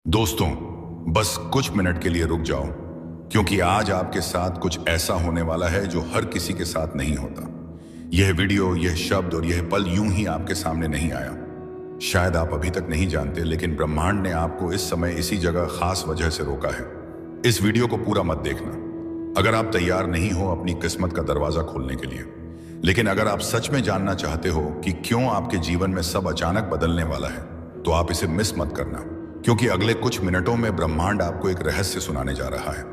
दोस्तों, बस कुछ मिनट के लिए रुक जाओ, क्योंकि आज आपके साथ कुछ ऐसा होने वाला है जो हर किसी के साथ नहीं होता। यह वीडियो, यह शब्द और यह पल यूं ही आपके सामने नहीं आया। शायद आप अभी तक नहीं जानते, लेकिन ब्रह्मांड ने आपको इस समय इसी जगह खास वजह से रोका है। इस वीडियो को पूरा मत देखना अगर आप तैयार नहीं हो अपनी किस्मत का दरवाजा खोलने के लिए। लेकिन अगर आप सच में जानना चाहते हो कि क्यों आपके जीवन में सब अचानक बदलने वाला है, तो आप इसे मिस मत करना, क्योंकि अगले कुछ मिनटों में ब्रह्मांड आपको एक रहस्य सुनाने जा रहा है।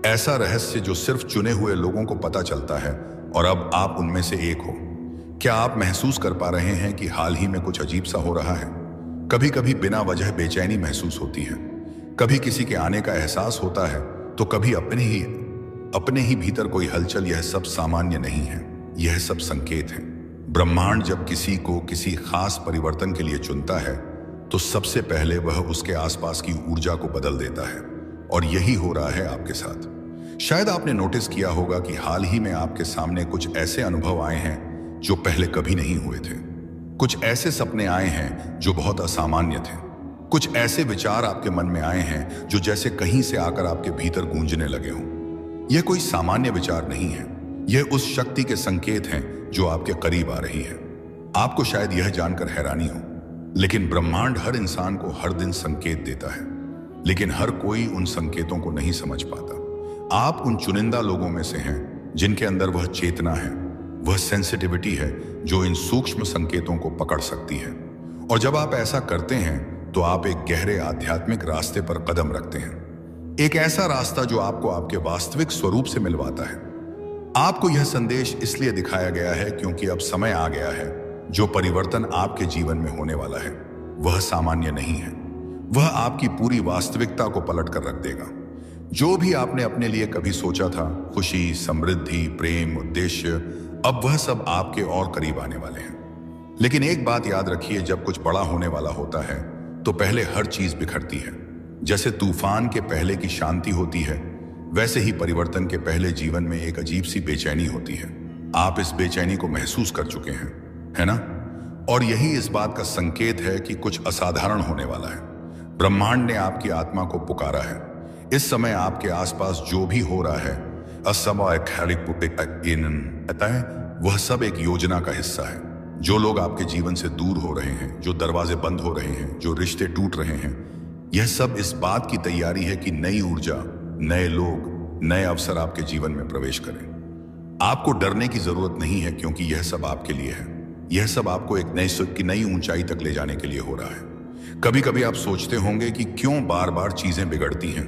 ऐसा रहस्य जो सिर्फ चुने हुए लोगों को पता चलता है, और अब आप उनमें से एक हो। क्या आप महसूस कर पा रहे हैं कि हाल ही में कुछ अजीब सा हो रहा है? कभी कभी बिना वजह बेचैनी महसूस होती है, कभी किसी के आने का एहसास होता है, तो कभी अपने ही भीतर कोई हलचल। यह सब सामान्य नहीं है, यह सब संकेत है। ब्रह्मांड जब किसी को किसी खास परिवर्तन के लिए चुनता है, तो सबसे पहले वह उसके आसपास की ऊर्जा को बदल देता है, और यही हो रहा है आपके साथ। शायद आपने नोटिस किया होगा कि हाल ही में आपके सामने कुछ ऐसे अनुभव आए हैं जो पहले कभी नहीं हुए थे। कुछ ऐसे सपने आए हैं जो बहुत असामान्य थे। कुछ ऐसे विचार आपके मन में आए हैं जो जैसे कहीं से आकर आपके भीतर गूंजने लगे हों। यह कोई सामान्य विचार नहीं है, यह उस शक्ति के संकेत हैं जो आपके करीब आ रही है। आपको शायद यह जानकर हैरानी हो, लेकिन ब्रह्मांड हर इंसान को हर दिन संकेत देता है, लेकिन हर कोई उन संकेतों को नहीं समझ पाता। आप उन चुनिंदा लोगों में से हैं जिनके अंदर वह चेतना है, वह सेंसिटिविटी है जो इन सूक्ष्म संकेतों को पकड़ सकती है। और जब आप ऐसा करते हैं, तो आप एक गहरे आध्यात्मिक रास्ते पर कदम रखते हैं। एक ऐसा रास्ता जो आपको आपके वास्तविक स्वरूप से मिलवाता है। आपको यह संदेश इसलिए दिखाया गया है क्योंकि अब समय आ गया है। जो परिवर्तन आपके जीवन में होने वाला है, वह सामान्य नहीं है। वह आपकी पूरी वास्तविकता को पलट कर रख देगा। जो भी आपने अपने लिए कभी सोचा था, खुशी, समृद्धि, प्रेम, उद्देश्य, अब वह सब आपके और करीब आने वाले हैं। लेकिन एक बात याद रखिए, जब कुछ बड़ा होने वाला होता है, तो पहले हर चीज बिखरती है। जैसे तूफान के पहले की शांति होती है, वैसे ही परिवर्तन के पहले जीवन में एक अजीब सी बेचैनी होती है। आप इस बेचैनी को महसूस कर चुके हैं, है ना? और यही इस बात का संकेत है कि कुछ असाधारण होने वाला है। ब्रह्मांड ने आपकी आत्मा को पुकारा है। इस समय आपके आसपास जो भी हो रहा है, वह सब एक योजना का हिस्सा है। जो लोग आपके जीवन से दूर हो रहे हैं, जो दरवाजे बंद हो रहे हैं, जो रिश्ते टूट रहे हैं, यह सब इस बात की तैयारी है कि नई ऊर्जा, नए लोग, नए अवसर आपके जीवन में प्रवेश करें। आपको डरने की जरूरत नहीं है, क्योंकि यह सब आपके लिए है। यह सब आपको एक नए सुख की नई ऊंचाई तक ले जाने के लिए हो रहा है। कभी कभी आप सोचते होंगे कि क्यों बार बार चीजें बिगड़ती हैं,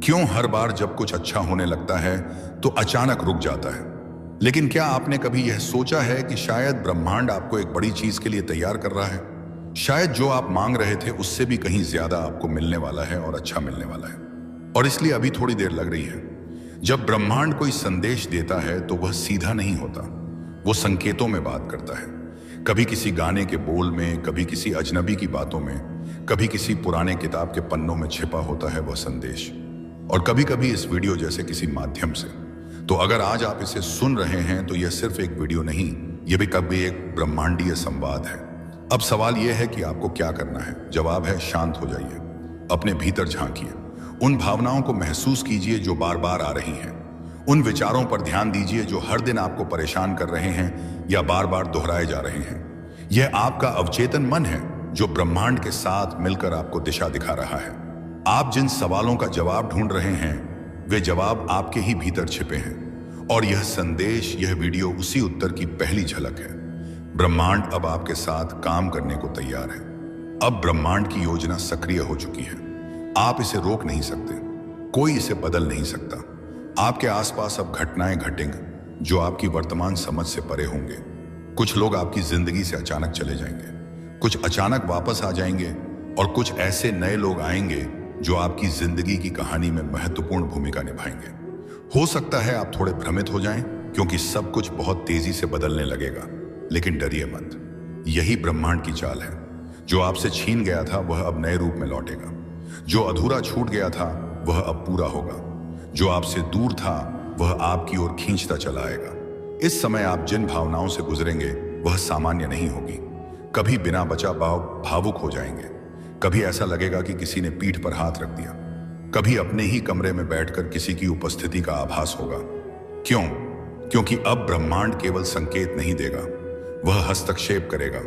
क्यों हर बार जब कुछ अच्छा होने लगता है तो अचानक रुक जाता है। लेकिन क्या आपने कभी यह सोचा है कि शायद ब्रह्मांड आपको एक बड़ी चीज के लिए तैयार कर रहा है? शायद जो आप मांग रहे थे उससे भी कहीं ज्यादा आपको मिलने वाला है, और अच्छा मिलने वाला है। और इसलिए अभी थोड़ी देर लग रही है। जब ब्रह्मांड कोई संदेश देता है, तो वह सीधा नहीं होता, वो संकेतों में बात करता है। कभी किसी गाने के बोल में, कभी किसी अजनबी की बातों में, कभी किसी पुराने किताब के पन्नों में छिपा होता है वह संदेश, और कभी कभी इस वीडियो जैसे किसी माध्यम से। तो अगर आज आप इसे सुन रहे हैं, तो यह सिर्फ एक वीडियो नहीं, यह भी कभी एक ब्रह्मांडीय संवाद है। अब सवाल यह है कि आपको क्या करना है। जवाब है, शांत हो जाइए, अपने भीतर झांकिए, उन भावनाओं को महसूस कीजिए जो बार बार आ रही हैं। उन विचारों पर ध्यान दीजिए जो हर दिन आपको परेशान कर रहे हैं या बार बार दोहराए जा रहे हैं। यह आपका अवचेतन मन है जो ब्रह्मांड के साथ मिलकर आपको दिशा दिखा रहा है। आप जिन सवालों का जवाब ढूंढ रहे हैं, वे जवाब आपके ही भीतर छिपे हैं, और यह संदेश, यह वीडियो उसी उत्तर की पहली झलक है। ब्रह्मांड अब आपके साथ काम करने को तैयार है। अब ब्रह्मांड की योजना सक्रिय हो चुकी है। आप इसे रोक नहीं सकते, कोई इसे बदल नहीं सकता। आपके आसपास अब घटनाएं घटेंगी जो आपकी वर्तमान समझ से परे होंगे। कुछ लोग आपकी जिंदगी से अचानक चले जाएंगे, कुछ अचानक वापस आ जाएंगे, और कुछ ऐसे नए लोग आएंगे जो आपकी जिंदगी की कहानी में महत्वपूर्ण भूमिका निभाएंगे। हो सकता है आप थोड़े भ्रमित हो जाएं, क्योंकि सब कुछ बहुत तेजी से बदलने लगेगा, लेकिन डरिए मत। यही ब्रह्मांड की चाल है। जो आपसे छीन गया था, वह अब नए रूप में लौटेगा। जो अधूरा छूट गया था, वह अब पूरा होगा। जो आपसे दूर था, वह आपकी ओर खींचता चला आएगा। इस समय आप जिन भावनाओं से गुजरेंगे, वह सामान्य नहीं होगी। कभी बिना बचा भावुक हो जाएंगे, कभी ऐसा लगेगा कि किसी ने पीठ पर हाथ रख दिया। कभी अपने ही कमरे में बैठकर किसी की उपस्थिति का आभास होगा। क्यों? क्योंकि अब ब्रह्मांड केवल संकेत नहीं देगा, वह हस्तक्षेप करेगा।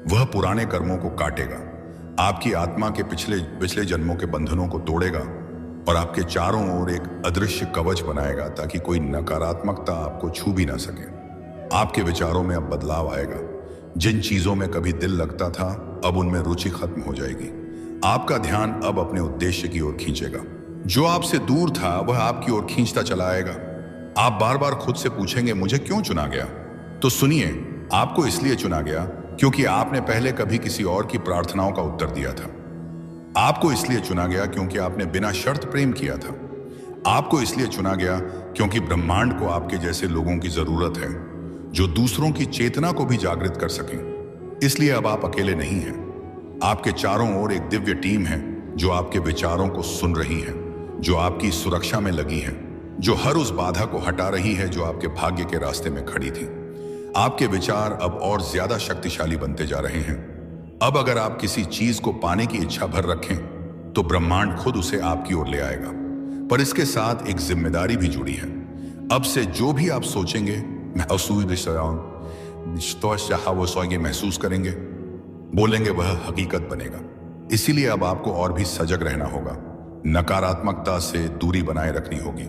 वह पुराने कर्मों को काटेगा, आपकी आत्मा के पिछले जन्मों के बंधनों को तोड़ेगा और आपके चारों ओर एक अदृश्य कवच बनाएगा ताकि कोई नकारात्मकता आपको छू भी ना सके। आपके विचारों में अब बदलाव आएगा। जिन चीजों में कभी दिल लगता था, अब उनमें रुचि खत्म हो जाएगी। आपका ध्यान अब अपने उद्देश्य की ओर खींचेगा। जो आपसे दूर था वह आपकी ओर खींचता चला आएगा। आप बार बार खुद से पूछेंगे, मुझे क्यों चुना गया? तो सुनिए, आपको इसलिए चुना गया क्योंकि आपने पहले कभी किसी और की प्रार्थनाओं का उत्तर दिया था। आपको इसलिए चुना गया क्योंकि आपने बिना शर्त प्रेम किया था। आपको इसलिए चुना गया क्योंकि ब्रह्मांड को आपके जैसे लोगों की जरूरत है जो दूसरों की चेतना को भी जागृत कर सकें। इसलिए अब आप अकेले नहीं हैं। आपके चारों ओर एक दिव्य टीम है जो आपके विचारों को सुन रही है, जो आपकी सुरक्षा में लगी है, जो हर उस बाधा को हटा रही है जो आपके भाग्य के रास्ते में खड़ी थी। आपके विचार अब और ज्यादा शक्तिशाली बनते जा रहे हैं। अब अगर आप किसी चीज को पाने की इच्छा भर रखें तो ब्रह्मांड खुद उसे आपकी ओर ले आएगा। पर इसके साथ एक जिम्मेदारी भी जुड़ी है। अब से जो भी आप सोचेंगे, महसूस करेंगे, बोलेंगे, वह हकीकत बनेगा। इसीलिए अब आपको और भी सजग रहना होगा। नकारात्मकता से दूरी बनाए रखनी होगी।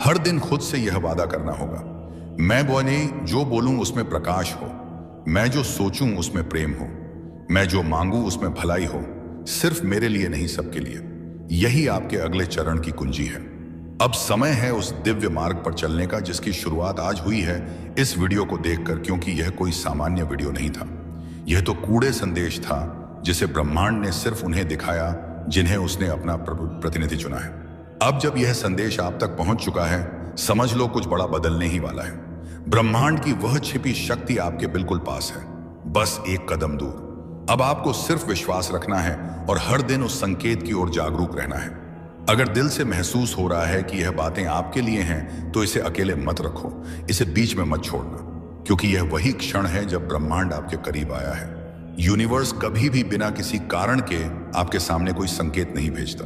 हर दिन खुद से यह वादा करना होगा, मैं जो बोलूं उसमें प्रकाश हो, मैं जो सोचूं उसमें प्रेम हो, मैं जो मांगूं उसमें भलाई हो, सिर्फ मेरे लिए नहीं सबके लिए। यही आपके अगले चरण की कुंजी है। अब समय है उस दिव्य मार्ग पर चलने का जिसकी शुरुआत आज हुई है इस वीडियो को देखकर, क्योंकि यह कोई सामान्य वीडियो नहीं था। यह तो कूड़े संदेश था जिसे ब्रह्मांड ने सिर्फ उन्हें दिखाया जिन्हें उसने अपना प्रतिनिधि चुना है। अब जब यह संदेश आप तक पहुंच चुका है, समझ लो कुछ बड़ा बदलने ही वाला है। ब्रह्मांड की वह छिपी शक्ति आपके बिल्कुल पास है, बस एक कदम दूर। अब आपको सिर्फ विश्वास रखना है और हर दिन उस संकेत की ओर जागरूक रहना है। अगर दिल से महसूस हो रहा है कि यह बातें आपके लिए हैं, तो इसे अकेले मत रखो, इसे बीच में मत छोड़ना, क्योंकि यह वही क्षण है जब ब्रह्मांड आपके करीब आया है। यूनिवर्स कभी भी बिना किसी कारण के आपके सामने कोई संकेत नहीं भेजता।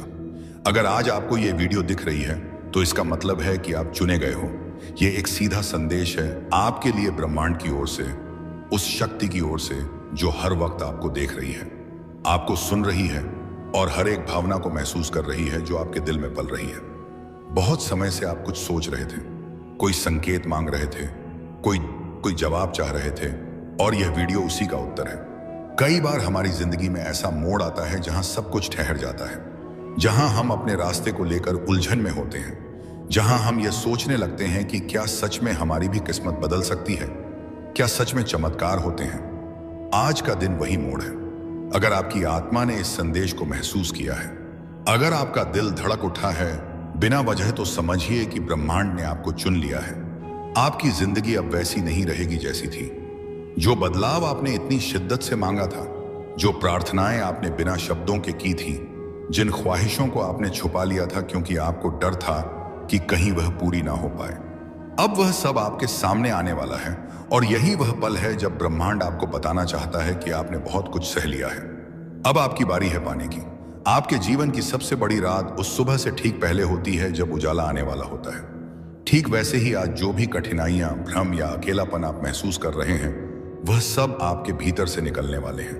अगर आज आपको यह वीडियो दिख रही है तो इसका मतलब है कि आप चुने गए हो। यह एक सीधा संदेश है आपके लिए ब्रह्मांड की ओर से, उस शक्ति की ओर से जो हर वक्त आपको देख रही है, आपको सुन रही है और हर एक भावना को महसूस कर रही है जो आपके दिल में पल रही है। बहुत समय से आप कुछ सोच रहे थे, कोई संकेत मांग रहे थे, कोई जवाब चाह रहे थे, और यह वीडियो उसी का उत्तर है। कई बार हमारी जिंदगी में ऐसा मोड़ आता है जहां सब कुछ ठहर जाता है, जहां हम अपने रास्ते को लेकर उलझन में होते हैं, जहां हम यह सोचने लगते हैं कि क्या सच में हमारी भी किस्मत बदल सकती है, क्या सच में चमत्कार होते हैं। आज का दिन वही मोड़ है। अगर आपकी आत्मा ने इस संदेश को महसूस किया है, अगर आपका दिल धड़क उठा है बिना वजह, तो समझिए कि ब्रह्मांड ने आपको चुन लिया है। आपकी जिंदगी अब वैसी नहीं रहेगी जैसी थी। जो बदलाव आपने इतनी शिद्दत से मांगा था, जो प्रार्थनाएं आपने बिना शब्दों के की थी, जिन ख्वाहिशों को आपने छुपा लिया था क्योंकि आपको डर था कि कहीं वह पूरी ना हो पाए, अब वह सब आपके सामने आने वाला है। और यही वह पल है जब ब्रह्मांड आपको बताना चाहता है कि आपने बहुत कुछ सह लिया है। अब आपकी बारी है पाने की। आपके जीवन की सबसे बड़ी रात उस सुबह से ठीक पहले होती है जब उजाला आने वाला होता है। ठीक वैसे ही आज जो भी कठिनाइयां, भ्रम या अकेलापन आप महसूस कर रहे हैं, वह सब आपके भीतर से निकलने वाले हैं।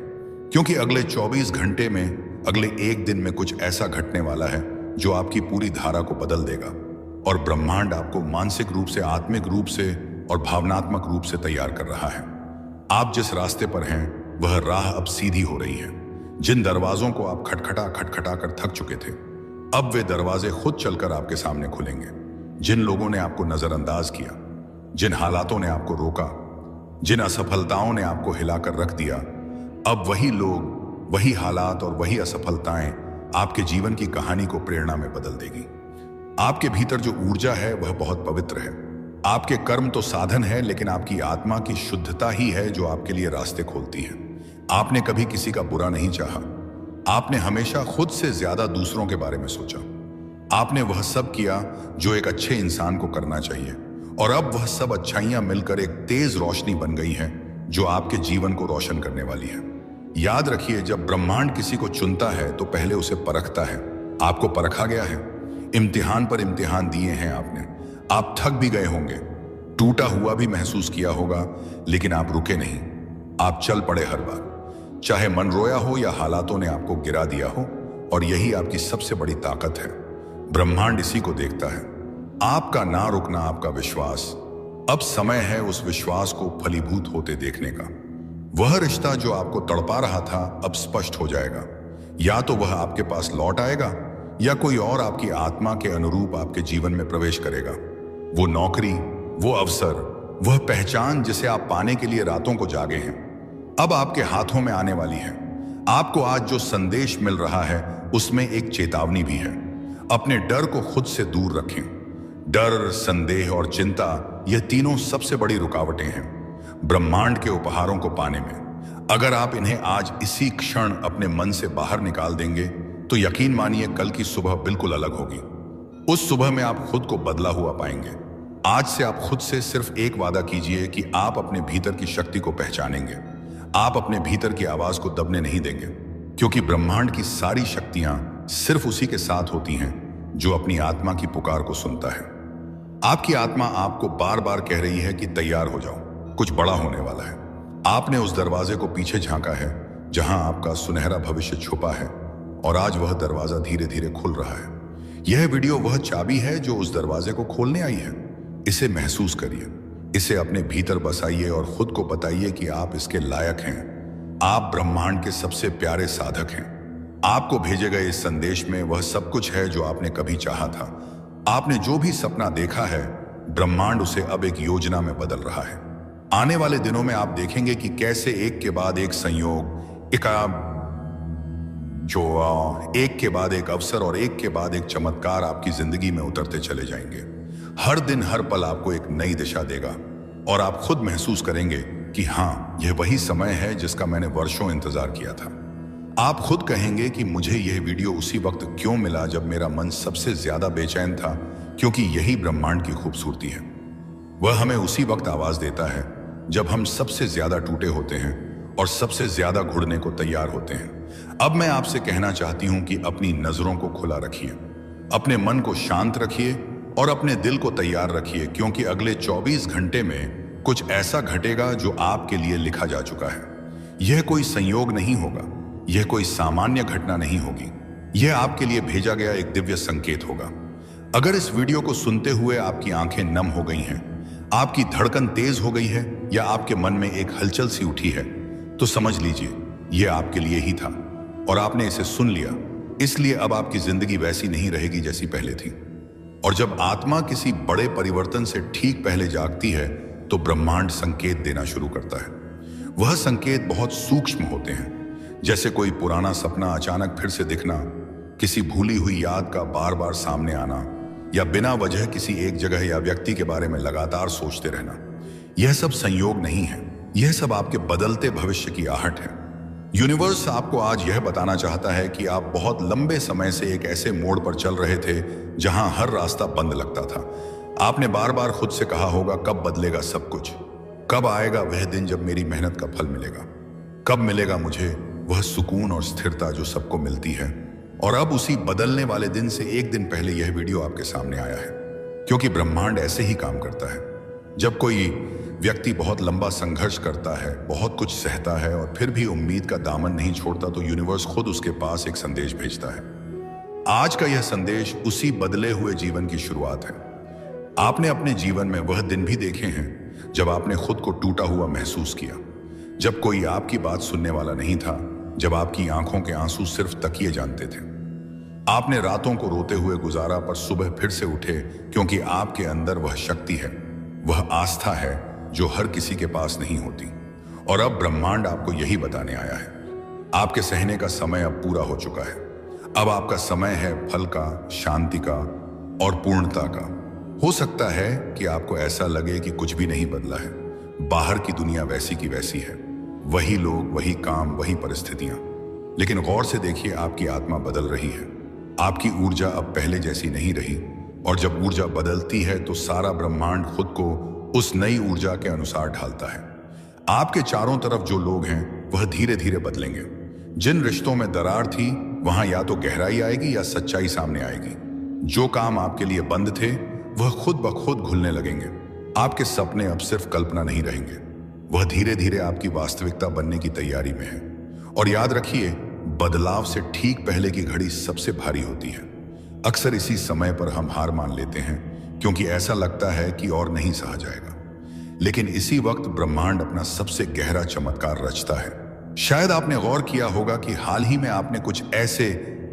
क्योंकि अगले 24 घंटे में, अगले एक दिन में कुछ ऐसा घटने वाला है जो आपकी पूरी धारा को बदल देगा। और ब्रह्मांड आपको मानसिक रूप से, आत्मिक रूप से और भावनात्मक रूप से तैयार कर रहा है। आप जिस रास्ते पर हैं वह राह अब सीधी हो रही है। जिन दरवाजों को आप खटखटा कर थक चुके थे, अब वे दरवाजे खुद चलकर आपके सामने खुलेंगे। जिन लोगों ने आपको नजरअंदाज किया, जिन हालातों ने आपको रोका, जिन असफलताओं ने आपको हिलाकर रख दिया, अब वही लोग, वही हालात और वही असफलताएं आपके जीवन की कहानी को प्रेरणा में बदल देगी। आपके भीतर जो ऊर्जा है वह बहुत पवित्र है। आपके कर्म तो साधन है, लेकिन आपकी आत्मा की शुद्धता ही है जो आपके लिए रास्ते खोलती है। आपने कभी किसी का बुरा नहीं चाहा। आपने हमेशा खुद से ज्यादा दूसरों के बारे में सोचा। आपने वह सब किया जो एक अच्छे इंसान को करना चाहिए, और अब वह सब अच्छाइयां मिलकर एक तेज रोशनी बन गई हैं जो आपके जीवन को रोशन करने वाली है। याद रखिए, जब ब्रह्मांड किसी को चुनता है तो पहले उसे परखता है। आपको परखा गया है, इम्तिहान पर इम्तिहान दिए हैं आपने। आप थक भी गए होंगे, टूटा हुआ भी महसूस किया होगा, लेकिन आप रुके नहीं। आप चल पड़े हर बार, चाहे मन रोया हो या हालातों ने आपको गिरा दिया हो। और यही आपकी सबसे बड़ी ताकत है। ब्रह्मांड इसी को देखता है, आपका ना रुकना, आपका विश्वास। अब समय है उस विश्वास को फलीभूत होते देखने का। वह रिश्ता जो आपको तड़पा रहा था अब स्पष्ट हो जाएगा। या तो वह आपके पास लौट आएगा या कोई और आपकी आत्मा के अनुरूप आपके जीवन में प्रवेश करेगा। वो नौकरी, वो अवसर, वह पहचान जिसे आप पाने के लिए रातों को जागे हैं, अब आपके हाथों में आने वाली है। आपको आज जो संदेश मिल रहा है उसमें एक चेतावनी भी है। अपने डर को खुद से दूर रखें। डर, संदेह और चिंता, यह तीनों सबसे बड़ी रुकावटें हैं ब्रह्मांड के उपहारों को पाने में। अगर आप इन्हें आज इसी क्षण अपने मन से बाहर निकाल देंगे तो यकीन मानिए कल की सुबह बिल्कुल अलग होगी। उस सुबह में आप खुद को बदला हुआ पाएंगे। आज से आप खुद से सिर्फ एक वादा कीजिए कि आप अपने भीतर की शक्ति को पहचानेंगे। आप अपने भीतर की आवाज को दबने नहीं देंगे, क्योंकि ब्रह्मांड की सारी शक्तियां सिर्फ उसी के साथ होती हैं जो अपनी आत्मा की पुकार को सुनता है। आपकी आत्मा आपको बार बार कह रही है कि तैयार हो जाओ, कुछ बड़ा होने वाला है। आपने उस दरवाजे को पीछे झांका है जहां आपका सुनहरा भविष्य छुपा है, और आज वह दरवाजा धीरे धीरे खुल रहा है। यह वीडियो वह चाबी है जो उस दरवाजे को खोलने आई है। इसे महसूस करिए, इसे अपने भीतर बसाइए और खुद को बताइए कि आप इसके लायक हैं। आप ब्रह्मांड के सबसे प्यारे साधक हैं। आपको भेजे गए इस संदेश में वह सब कुछ है जो आपने कभी चाहा था। आपने जो भी सपना देखा है, ब्रह्मांड उसे अब एक योजना में बदल रहा है। आने वाले दिनों में आप देखेंगे कि कैसे एक के बाद एक संयोग, एक के बाद एक अवसर और एक के बाद एक चमत्कार आपकी जिंदगी में उतरते चले जाएंगे। हर दिन, हर पल आपको एक नई दिशा देगा और आप खुद महसूस करेंगे कि हाँ, यह वही समय है जिसका मैंने वर्षों इंतजार किया था। आप खुद कहेंगे कि मुझे यह वीडियो उसी वक्त क्यों मिला जब मेरा मन सबसे ज्यादा बेचैन था, क्योंकि यही ब्रह्मांड की खूबसूरती है। वह हमें उसी वक्त आवाज देता है जब हम सबसे ज्यादा टूटे होते हैं और सबसे ज्यादा घुड़ने को तैयार होते हैं। अब मैं आपसे कहना चाहती हूं कि अपनी नजरों को खुला रखिए, अपने मन को शांत रखिए और अपने दिल को तैयार रखिए, क्योंकि अगले 24 घंटे में कुछ ऐसा घटेगा जो आपके लिए लिखा जा चुका है। यह कोई संयोग नहीं होगा, यह कोई सामान्य घटना नहीं होगी, यह आपके लिए भेजा गया एक दिव्य संकेत होगा। अगर इस वीडियो को सुनते हुए आपकी आंखें नम हो गई हैं, आपकी धड़कन तेज हो गई है या आपके मन में एक हलचल सी उठी है, तो समझ लीजिए यह आपके लिए ही था और आपने इसे सुन लिया। इसलिए अब आपकी जिंदगी वैसी नहीं रहेगी जैसी पहले थी। और जब आत्मा किसी बड़े परिवर्तन से ठीक पहले जागती है तो ब्रह्मांड संकेत देना शुरू करता है। वह संकेत बहुत सूक्ष्म होते हैं, जैसे कोई पुराना सपना अचानक फिर से दिखना, किसी भूली हुई याद का बार बार सामने आना, या बिना वजह किसी एक जगह या व्यक्ति के बारे में लगातार सोचते रहना। यह सब संयोग नहीं है, यह सब आपके बदलते भविष्य की आहट है। यूनिवर्स आपको आज यह बताना चाहता है कि आप बहुत लंबे समय से एक ऐसे मोड़ पर चल रहे थे जहां हर रास्ता बंद लगता था। आपने बार बार खुद से कहा होगा, कब बदलेगा सब कुछ, कब आएगा वह दिन जब मेरी मेहनत का फल मिलेगा, कब मिलेगा मुझे वह सुकून और स्थिरता जो सबको मिलती है। और अब उसी बदलने वाले दिन से एक दिन पहले यह वीडियो आपके सामने आया है, क्योंकि ब्रह्मांड ऐसे ही काम करता है। जब कोई व्यक्ति बहुत लंबा संघर्ष करता है, बहुत कुछ सहता है और फिर भी उम्मीद का दामन नहीं छोड़ता, तो यूनिवर्स खुद उसके पास एक संदेश भेजता है। आज का यह संदेश उसी बदले हुए जीवन की शुरुआत है। आपने अपने जीवन में वह दिन भी देखे हैं जब आपने खुद को टूटा हुआ महसूस किया, जब कोई आपकी बात सुनने वाला नहीं था, जब आपकी आंखों के आंसू सिर्फ तकिए जानते थे। आपने रातों को रोते हुए गुजारा, पर सुबह फिर से उठे, क्योंकि आपके अंदर वह शक्ति है, वह आस्था है जो हर किसी के पास नहीं होती। और अब ब्रह्मांड आपको यही बताने आया है, आपके सहने का समय अब पूरा हो चुका है। अब आपका समय है फल का, शांति का और पूर्णता का। हो सकता है कि आपको ऐसा लगे कि कुछ भी नहीं बदला है, बाहर की दुनिया वैसी की वैसी है, वही लोग, वही काम, वही परिस्थितियां। लेकिन गौर से देखिए, आपकी आत्मा बदल रही है। आपकी ऊर्जा अब पहले जैसी नहीं रही, और जब ऊर्जा बदलती है तो सारा ब्रह्मांड खुद को उस नई ऊर्जा के अनुसार ढालता है। आपके चारों तरफ जो लोग हैं वह धीरे धीरे बदलेंगे। जिन रिश्तों में दरार थी वहां या तो गहराई आएगी या सच्चाई सामने आएगी। जो काम आपके लिए बंद थे वह खुद ब खुद खुलने लगेंगे। आपके सपने अब सिर्फ कल्पना नहीं रहेंगे, वह धीरे धीरे आपकी वास्तविकता बनने की तैयारी में है। और याद रखिए, बदलाव से ठीक पहले की घड़ी सबसे भारी होती है। अक्सर इसी समय पर हम हार मान लेते हैं क्योंकि ऐसा लगता है कि और नहीं सहा जाएगा। लेकिन इसी वक्त ब्रह्मांड अपना सबसे गहरा चमत्कार रचता है। शायद आपने गौर किया होगा कि हाल ही में आपने कुछ ऐसे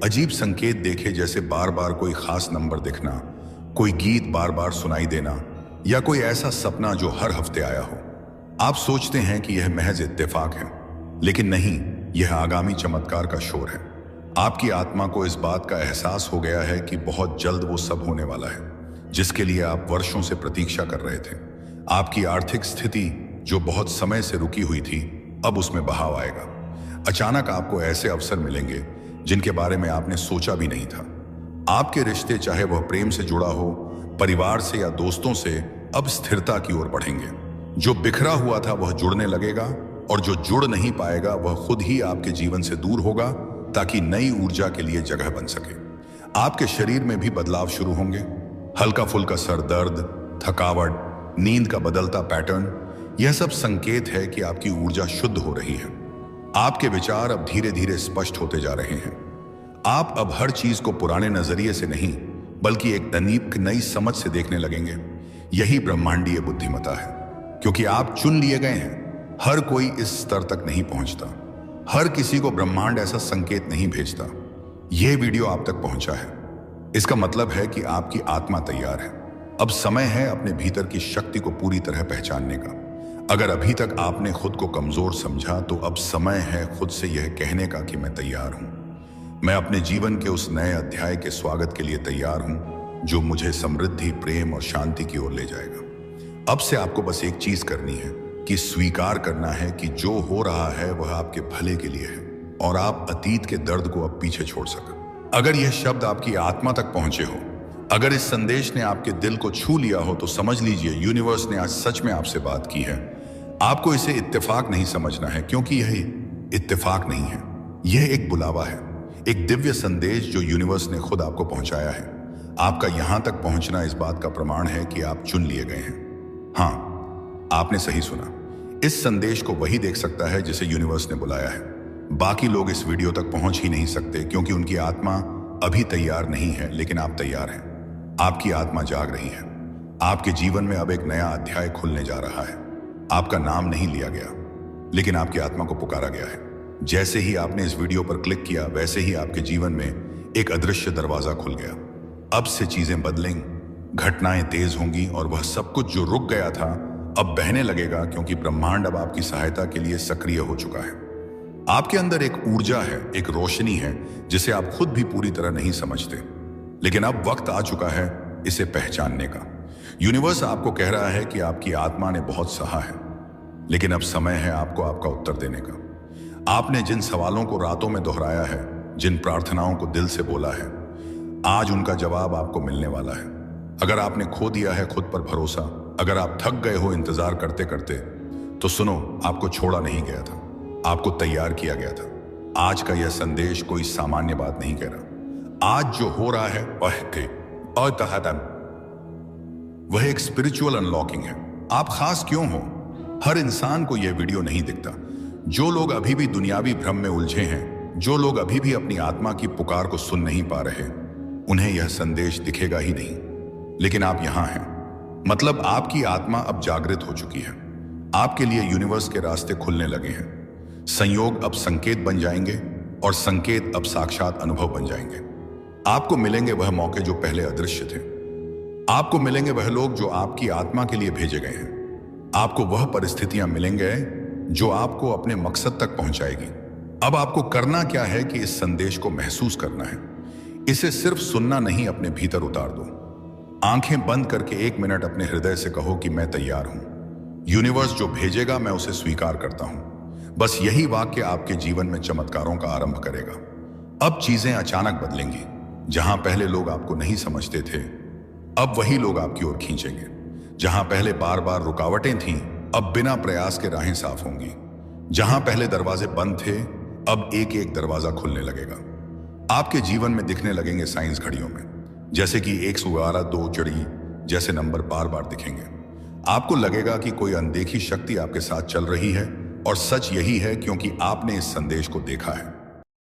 अजीब संकेत देखे, जैसे बार बार कोई खास नंबर दिखना, कोई गीत बार बार सुनाई देना, या कोई ऐसा सपना जो हर हफ्ते आया हो। आप सोचते हैं कि यह महज इत्तेफाक है, लेकिन नहीं, यह आगामी चमत्कार का शोर है। आपकी आत्मा को इस बात का एहसास हो गया है कि बहुत जल्द वो सब होने वाला है जिसके लिए आप वर्षों से प्रतीक्षा कर रहे थे। आपकी आर्थिक स्थिति जो बहुत समय से रुकी हुई थी, अब उसमें बहाव आएगा। अचानक आपको ऐसे अवसर मिलेंगे जिनके बारे में आपने सोचा भी नहीं था। आपके रिश्ते, चाहे वह प्रेम से जुड़ा हो, परिवार से या दोस्तों से, अब स्थिरता की ओर बढ़ेंगे। जो बिखरा हुआ था वह जुड़ने लगेगा, और जो जुड़ नहीं पाएगा वह खुद ही आपके जीवन से दूर होगा ताकि नई ऊर्जा के लिए जगह बन सके। आपके शरीर में भी बदलाव शुरू होंगे। हल्का फुल्का सर दर्द, थकावट, नींद का बदलता पैटर्न, यह सब संकेत है कि आपकी ऊर्जा शुद्ध हो रही है। आपके विचार अब धीरे धीरे स्पष्ट होते जा रहे हैं। आप अब हर चीज को पुराने नजरिए से नहीं, बल्कि एक नई समझ से देखने लगेंगे। यही ब्रह्मांडीय बुद्धिमत्ता है, क्योंकि आप चुन लिए गए हैं। हर कोई इस स्तर तक नहीं पहुंचता। हर किसी को ब्रह्मांड ऐसा संकेत नहीं भेजता। यह वीडियो आप तक पहुंचा है, इसका मतलब है कि आपकी आत्मा तैयार है। अब समय है अपने भीतर की शक्ति को पूरी तरह पहचानने का। अगर अभी तक आपने खुद को कमजोर समझा, तो अब समय है खुद से यह कहने का कि मैं तैयार हूं। मैं अपने जीवन के उस नए अध्याय के स्वागत के लिए तैयार हूं जो मुझे समृद्धि, प्रेम और शांति की ओर ले जाएगा। अब से आपको बस एक चीज करनी है कि स्वीकार करना है कि जो हो रहा है वह आपके भले के लिए है, और आप अतीत के दर्द को अब पीछे छोड़ सकें। अगर यह शब्द आपकी आत्मा तक पहुंचे हो, अगर इस संदेश ने आपके दिल को छू लिया हो, तो समझ लीजिए यूनिवर्स ने आज सच में आपसे बात की है। आपको इसे इत्तेफाक नहीं समझना है, क्योंकि यह इत्तेफाक नहीं है, यह एक बुलावा है, एक दिव्य संदेश जो यूनिवर्स ने खुद आपको पहुंचाया है। आपका यहां तक पहुंचना इस बात का प्रमाण है कि आप चुन लिए गए हैं। हां, आपने सही सुना। इस संदेश को वही देख सकता है जिसे यूनिवर्स ने बुलाया है। बाकी लोग इस वीडियो तक पहुंच ही नहीं सकते, क्योंकि उनकी आत्मा अभी तैयार नहीं है, लेकिन आप तैयार हैं। आपकी आत्मा जाग रही है। आपके जीवन में अब एक नया अध्याय खुलने जा रहा है। आपका नाम नहीं लिया गया, लेकिन आपकी आत्मा को पुकारा गया है। जैसे ही आपने इस वीडियो पर क्लिक किया, वैसे ही आपके जीवन में एक अदृश्य दरवाजा खुल गया। अब से चीजें बदलेंगी, घटनाएं तेज होंगी, और वह सब कुछ जो रुक गया था अब बहने लगेगा, क्योंकि ब्रह्मांड अब आपकी सहायता के लिए सक्रिय हो चुका है। आपके अंदर एक ऊर्जा है, एक रोशनी है जिसे आप खुद भी पूरी तरह नहीं समझते, लेकिन अब वक्त आ चुका है इसे पहचानने का। यूनिवर्स आपको कह रहा है कि आपकी आत्मा ने बहुत सहा है, लेकिन अब समय है आपको आपका उत्तर देने का। आपने जिन सवालों को रातों में दोहराया है, जिन प्रार्थनाओं को दिल से बोला है, आज उनका जवाब आपको मिलने वाला है। अगर आपने खो दिया है खुद पर भरोसा, अगर आप थक गए हो इंतजार करते करते, तो सुनो, आपको छोड़ा नहीं गया था, आपको तैयार किया गया था। आज का यह संदेश कोई सामान्य बात नहीं कह रहा। आज जो हो रहा है वह एक स्पिरिचुअल अनलॉकिंग है। आप खास क्यों हो? हर इंसान को यह वीडियो नहीं दिखता। जो लोग अभी भी दुनियावी भ्रम में उलझे हैं, जो लोग अभी भी अपनी आत्मा की पुकार को सुन नहीं पा रहे, उन्हें यह संदेश दिखेगा ही नहीं। लेकिन आप यहां हैं, मतलब आपकी आत्मा अब जागृत हो चुकी है। आपके लिए यूनिवर्स के रास्ते खुलने लगे हैं। संयोग अब संकेत बन जाएंगे, और संकेत अब साक्षात अनुभव बन जाएंगे। आपको मिलेंगे वह मौके जो पहले अदृश्य थे। आपको मिलेंगे वह लोग जो आपकी आत्मा के लिए भेजे गए हैं। आपको वह परिस्थितियां मिलेंगे जो आपको अपने मकसद तक पहुंचाएगी। अब आपको करना क्या है कि इस संदेश को महसूस करना है। इसे सिर्फ सुनना नहीं, अपने भीतर उतार दो। आंखें बंद करके 1 मिनट अपने हृदय से कहो कि मैं तैयार हूं। यूनिवर्स जो भेजेगा मैं उसे स्वीकार करता हूं। बस यही वाक्य आपके जीवन में चमत्कारों का आरंभ करेगा। अब चीजें अचानक बदलेंगी। जहां पहले लोग आपको नहीं समझते थे, अब वही लोग आपकी ओर खींचेंगे। जहां पहले बार बार रुकावटें थीं, अब बिना प्रयास के राहें साफ होंगी। जहां पहले दरवाजे बंद थे, अब एक एक दरवाजा खुलने लगेगा। आपके जीवन में दिखने लगेंगे साइंस घड़ियों में, जैसे कि 111 2 चढ़ी जैसे नंबर बार बार दिखेंगे। आपको लगेगा कि कोई अनदेखी शक्ति आपके साथ चल रही है, और सच यही है क्योंकि आपने इस संदेश को देखा है।